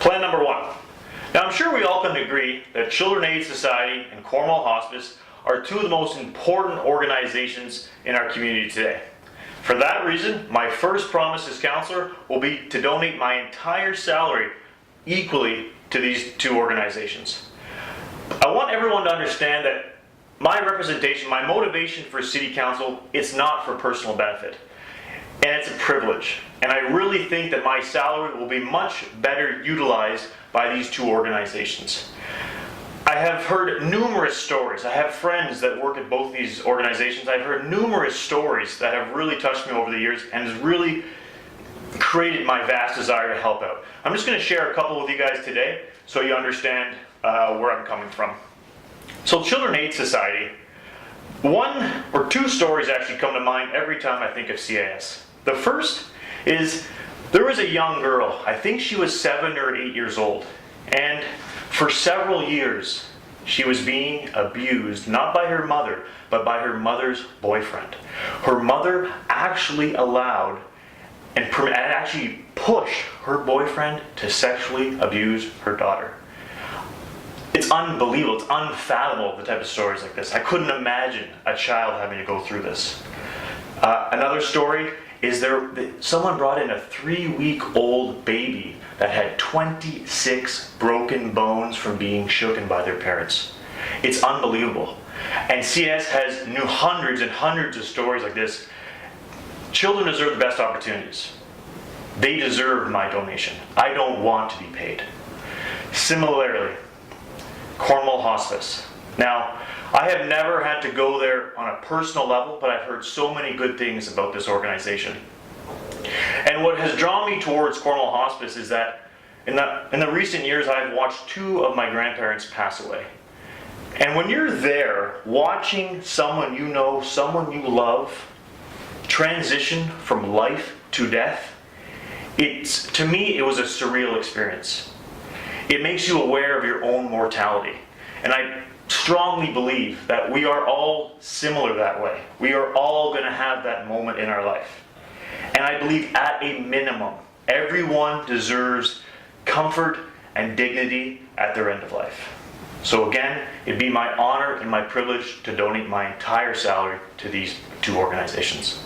Plan number one. Now, I'm sure we all can agree that Children Aid Society and Cornwall Hospice are two of the most important organizations in our community today. For that reason, my first promise as councillor will be to donate my entire salary equally to these two organizations. I want everyone to understand that my representation, my motivation for City Council, it's not for personal benefit. And it's a privilege. And I really think that my salary will be much better utilized by these two organizations. I have heard numerous stories. I have friends that work at both these organizations. I've heard numerous stories that have really touched me over the years and has really created my vast desire to help out. I'm just going to share a couple with you guys today so you understand where I'm coming from. So Children Aid Society, one or two stories actually come to mind every time I think of CAS. The first is there was a young girl, I think she was 7 or 8 years old, and for several years she was being abused, not by her mother, but by her mother's boyfriend. Her mother actually allowed and actually pushed her boyfriend to sexually abuse her daughter. It's unbelievable, it's unfathomable, the type of stories like this. I couldn't imagine a child having to go through this. Another story is someone brought in a 3-week-old baby that had 26 broken bones from being shooken by their parents. It's unbelievable. And CS has hundreds and hundreds of stories like this. Children deserve the best opportunities. They deserve my donation. I don't want to be paid. Similarly, Cornwall Hospice. Now, I have never had to go there on a personal level, but I've heard so many good things about this organization. And what has drawn me towards Cornwall Hospice is that in the recent years I've watched 2 of my grandparents pass away. And when you're there watching someone you know, someone you love, transition from life to death, to me it was a surreal experience. It makes you aware of your own mortality. And I strongly believe that we are all similar that way. We are all going to have that moment in our life. And I believe at a minimum, everyone deserves comfort and dignity at their end of life. So again, it'd be my honor and my privilege to donate my entire salary to these two organizations.